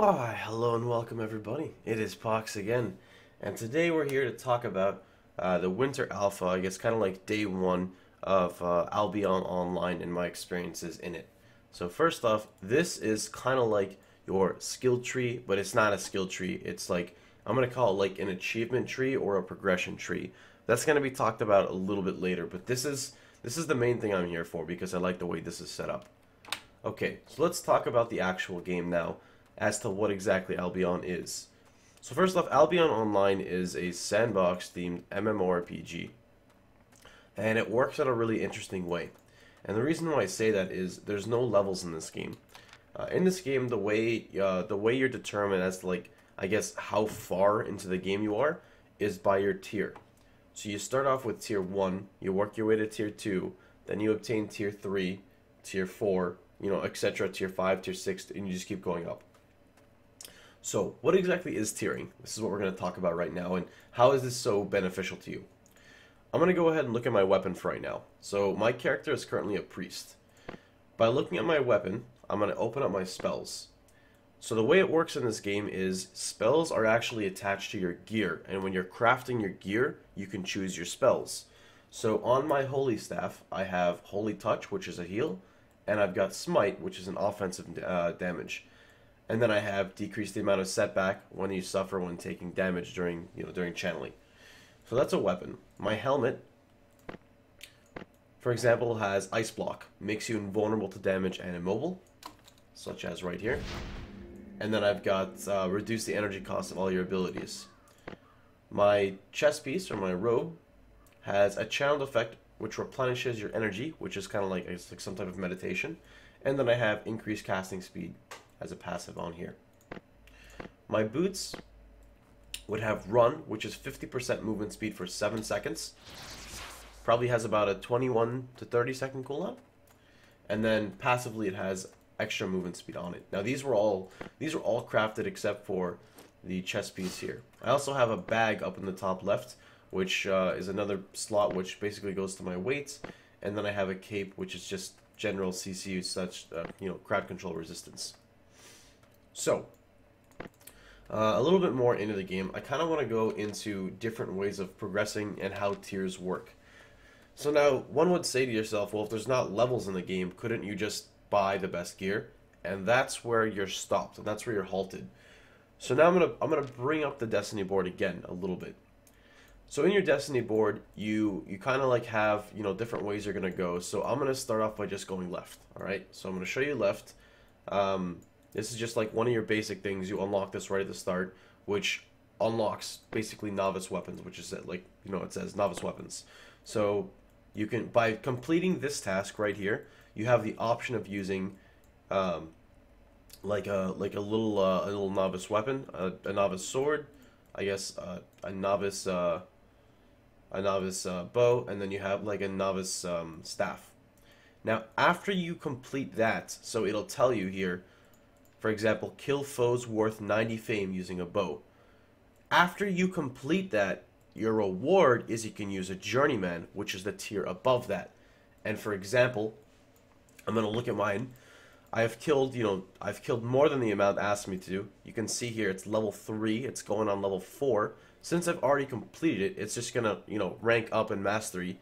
Why, hello and welcome everybody. It is Pohx again, and today we're here to talk about the Winter Alpha, I guess kind of like day one of Albion Online and my experiences in it. So first off, this is kind of like your skill tree, but it's not a skill tree. It's like, I'm going to call it like an achievement tree or a progression tree. That's going to be talked about a little bit later, but this is the main thing I'm here for because I like the way this is set up. Okay, so let's talk about the actual game now as to what exactly Albion is. So first off, Albion Online is a sandbox-themed MMORPG, and it works in a really interesting way. And the reason why I say that is there's no levels in this game. In this game, the way you're determined as to, like, I guess how far into the game you are is by your tier. So you start off with tier 1, you work your way to tier 2, then you obtain tier 3, tier 4, etc., tier 5, tier 6, and you just keep going up. So, what exactly is tiering? This is what we're going to talk about right now, and how is this so beneficial to you? I'm going to go ahead and look at my weapon for right now. So, my character is currently a priest. By looking at my weapon, I'm going to open up my spells. So, the way it works in this game is spells are actually attached to your gear, and when you're crafting your gear, you can choose your spells. So, on my Holy Staff, I have Holy Touch, which is a heal, and I've got Smite, which is an offensive damage. And then I have decrease the amount of setback when you suffer when taking damage during channeling. So that's a weapon. My helmet, for example, has Ice Block, makes you invulnerable to damage and immobile, such as right here. And then I've got reduce the energy cost of all your abilities. My chest piece, or my robe, has a channeled effect which replenishes your energy, which is kind of like, it's like some type of meditation. And then I have increased casting speed as a passive on here. My boots would have run, which is 50% movement speed for 7 seconds. Probably has about a 21 to 30 second cooldown. And then passively it has extra movement speed on it. Now these were all crafted except for the chest piece here. I also have a bag up in the top left, which is another slot which basically goes to my weights. And then I have a cape, which is just general CCU such crowd control resistance. So, a little bit more into the game, I kind of want to go into different ways of progressing and how tiers work. So now, one would say to yourself, well, if there's not levels in the game, couldn't you just buy the best gear? And that's where you're stopped, and that's where you're halted. So now I'm gonna bring up the Destiny board again a little bit. So in your Destiny board, you kind of like have, different ways you're going to go. So I'm going to start off by just going left, all right? So I'm going to show you left. This is just like one of your basic things. You unlock this right at the start, which unlocks basically novice weapons, which is like, it says novice weapons. So you can, by completing this task right here, you have the option of using like a little novice weapon, a novice sword, I guess a novice bow, and then you have like a novice staff. Now, after you complete that, so it'll tell you here, for example, kill foes worth 90 fame using a bow. After you complete that, your reward is you can use a journeyman, which is the tier above that. And for example, I'm gonna look at mine. I've killed more than the amount asked me to. You can see here it's level 3. It's going on level 4. Since I've already completed it, it's just gonna rank up in mastery.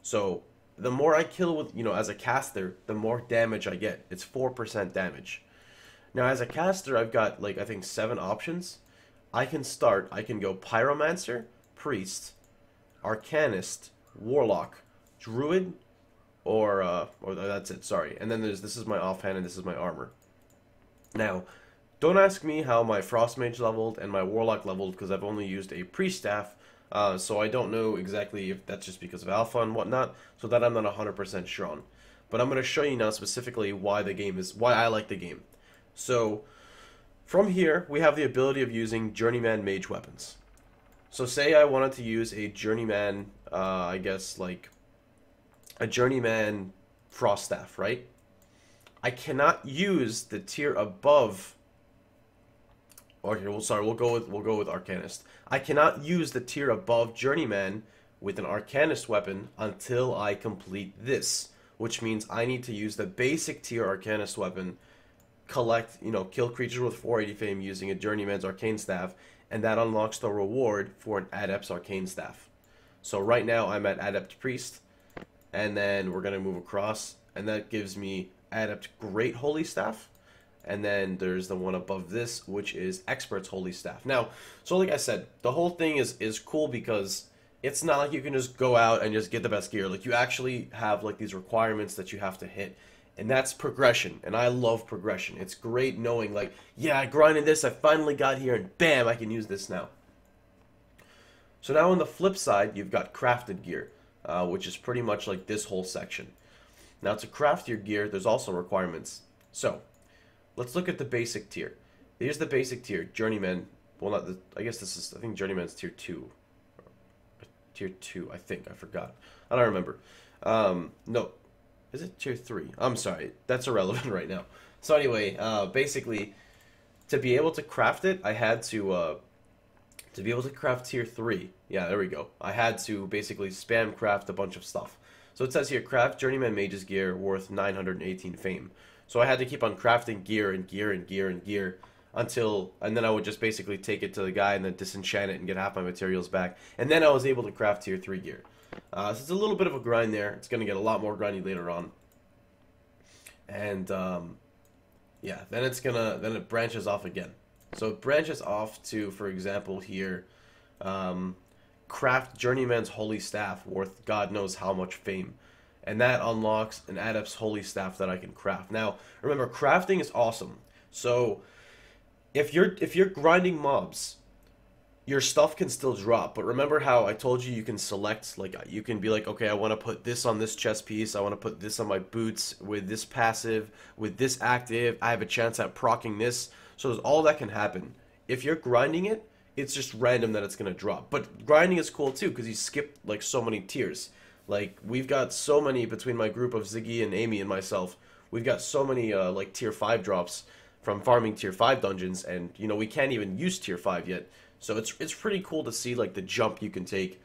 So the more I kill with as a caster, the more damage I get. It's 4% damage. Now as a caster, I've got like I think 7 options. I can go Pyromancer, Priest, Arcanist, Warlock, Druid, or that's it, sorry. And then this is my offhand and this is my armor. Now, don't ask me how my Frost Mage leveled and my Warlock leveled because I've only used a Priest Staff, so I don't know exactly if that's just because of Alpha and whatnot, so that I'm not 100% sure on. But I'm going to show you now specifically why I like the game. So, from here, we have the ability of using Journeyman Mage weapons. So say I wanted to use a Journeyman, I guess like a Journeyman Frost Staff, right? I cannot use the tier above. Okay, well, sorry, we'll go with Arcanist. I cannot use the tier above Journeyman with an Arcanist weapon until I complete this, which means I need to use the basic tier Arcanist weapon collect, kill creatures with 480 fame using a Journeyman's Arcane Staff, and that unlocks the reward for an Adept's Arcane Staff. So right now I'm at Adept Priest, and then we're going to move across, and that gives me Adept Great Holy Staff, and then there's the one above this, which is Expert's Holy Staff. Now, so like I said, the whole thing is cool because it's not like you can just go out and just get the best gear. Like, you actually have, like, these requirements that you have to hit. And that's progression. And I love progression. It's great knowing, like, yeah, I grinded this, I finally got here, and bam, I can use this now. So now on the flip side, you've got crafted gear, which is pretty much like this whole section. Now, to craft your gear, there's also requirements. So, let's look at the basic tier. Here's the basic tier. Journeyman. Well, not the... I guess this is... I think Journeyman's tier 2. Tier 2, I think. I forgot. I don't remember. No. Is it tier 3? I'm sorry. That's irrelevant right now. So anyway, basically, to be able to craft it, I had to be able to craft tier 3. Yeah, there we go. I had to basically spam craft a bunch of stuff. So it says here, craft Journeyman Mage's gear worth 918 fame. So I had to keep on crafting gear and gear and gear and gear until, and then I would just basically take it to the guy and then disenchant it and get half my materials back. And then I was able to craft tier 3 gear. So it's a little bit of a grind there. It's going to get a lot more grindy later on. And, yeah, then it branches off again. So it branches off to, for example, here, craft Journeyman's Holy Staff worth God knows how much fame. And that unlocks an Adept's Holy Staff that I can craft. Now, remember, crafting is awesome. So if you're grinding mobs, your stuff can still drop. But remember how I told you can select, like, you can be like, okay, I want to put this on this chest piece, I want to put this on my boots, with this passive, with this active, I have a chance at proccing this. So all that can happen. If you're grinding it, it's just random that it's going to drop. But grinding is cool too, because you skip, like, so many tiers. Like, we've got so many, between my group of Ziggy and Amy and myself, we've got so many, like, tier 5 drops from farming tier 5 dungeons, and, we can't even use tier 5 yet. So it's pretty cool to see, like, the jump you can take.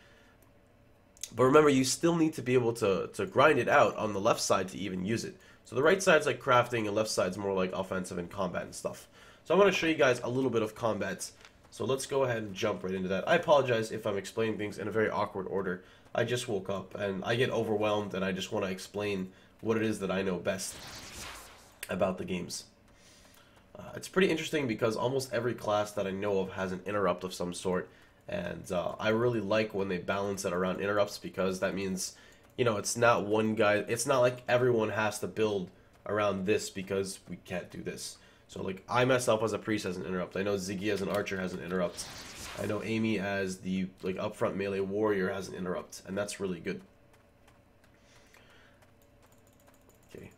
But remember, you still need to be able to grind it out on the left side to even use it. So the right side's like crafting, and left side's more like offensive and combat and stuff. So I'm going to show you guys a little bit of combat. So let's go ahead and jump right into that. I apologize if I'm explaining things in a very awkward order. I just woke up, and I get overwhelmed, and I just want to explain what it is that I know best about the games. It's pretty interesting because almost every class that I know of has an interrupt of some sort, and I really like when they balance it around interrupts, because that means, it's not one guy, it's not like everyone has to build around this because we can't do this. So, like, I myself as a priest has an interrupt. I know Ziggy as an archer has an interrupt. I know Amy as the, like, upfront melee warrior has an interrupt, and that's really good. Okay.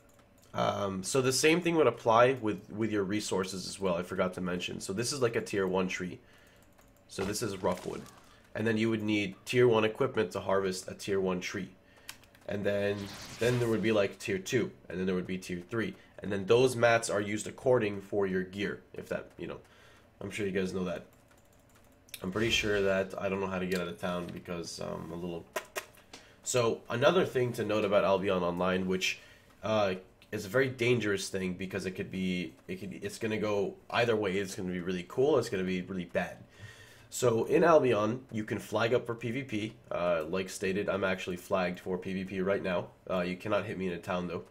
So the same thing would apply with your resources as well. I forgot to mention. So this is like a tier 1 tree. So this is rough wood. And then you would need tier 1 equipment to harvest a tier 1 tree. And then there would be like tier 2. And then there would be tier 3. And then those mats are used according for your gear. If that, I'm sure you guys know that. I'm pretty sure that I don't know how to get out of town because I'm a little... So another thing to note about Albion Online, which is a very dangerous thing because it's going to go either way. It's going to be really cool. It's going to be really bad. So in Albion, you can flag up for PvP. Like stated, I'm actually flagged for PvP right now. You cannot hit me in a town though.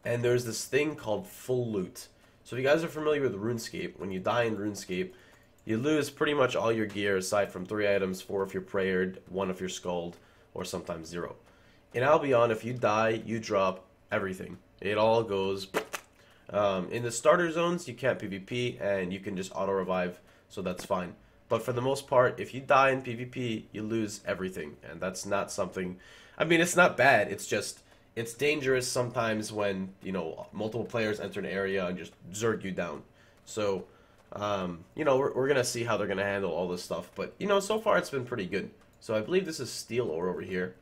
And there's this thing called full loot. So if you guys are familiar with RuneScape, when you die in RuneScape, you lose pretty much all your gear aside from 3 items, 4 if you're prayered, 1 if you're skulled, or sometimes 0. In Albion, if you die, you drop everything. It all goes... in the starter zones, you can't PvP, and you can just auto-revive, so that's fine. But for the most part, if you die in PvP, you lose everything, and that's not something... I mean, it's not bad, it's just... It's dangerous sometimes when, multiple players enter an area and just zerg you down. So... we're going to see how they're going to handle all this stuff. But, so far it's been pretty good. So I believe this is steel ore over here.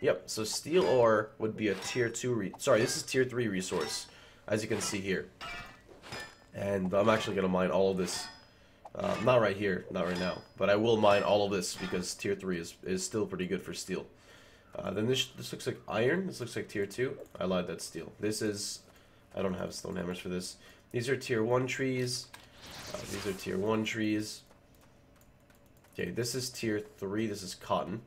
Yep, so steel ore would be a tier 2... Sorry, this is tier 3 resource, as you can see here. And I'm actually going to mine all of this. Not right here, not right now. But I will mine all of this because tier 3 is still pretty good for steel. Then this looks like iron. This looks like tier 2. I lied, that's steel. This is... I don't have stone hammers for this. These are tier 1 trees. These are tier 1 trees. Okay, this is tier 3. This is cotton.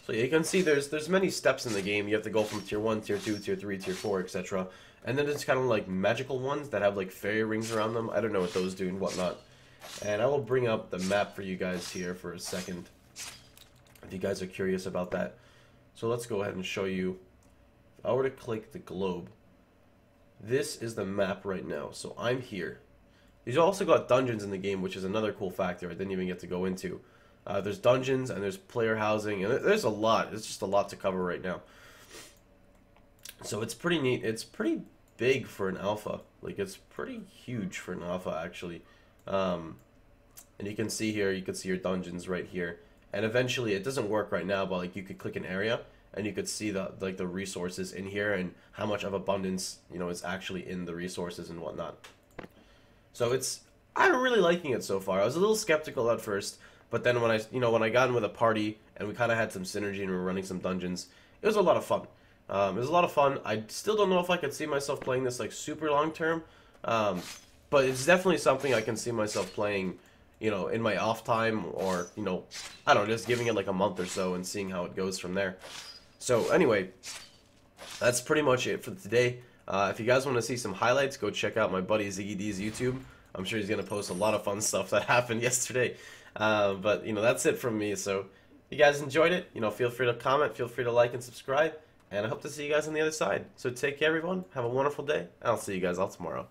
So yeah, you can see there's many steps in the game. You have to go from tier 1, tier 2, tier 3, tier 4, etc. And then there's kind of like magical ones that have like fairy rings around them. I don't know what those do and whatnot. And I will bring up the map for you guys here for a second, if you guys are curious about that. So let's go ahead and show you. If I were to click the globe, this is the map right now. So I'm here. These also got dungeons in the game, which is another cool factor I didn't even get to go into. There's dungeons and there's player housing, and there's a lot. It's just a lot to cover right now. So it's pretty neat. It's pretty big for an alpha. Like, it's pretty huge for an alpha, actually. And you can see here, you can see your dungeons right here. And eventually, it doesn't work right now, but like you could click an area and you could see the resources in here and how much of abundance, you know, is actually in the resources and whatnot. So I'm really liking it so far. I was a little skeptical at first, but then when I got in with a party and we kind of had some synergy and we were running some dungeons, it was a lot of fun. It was a lot of fun. I still don't know if I could see myself playing this like super long term, but it's definitely something I can see myself playing, you know, in my off time, or, you know, I don't know, just giving it like a month or so and seeing how it goes from there. So anyway, that's pretty much it for today. If you guys want to see some highlights, go check out my buddy Ziggy D's YouTube. I'm sure he's going to post a lot of fun stuff that happened yesterday. But, you know, that's it from me. So if you guys enjoyed it, you know, feel free to comment, feel free to like and subscribe. And I hope to see you guys on the other side. So take care, everyone. Have a wonderful day. And I'll see you guys all tomorrow.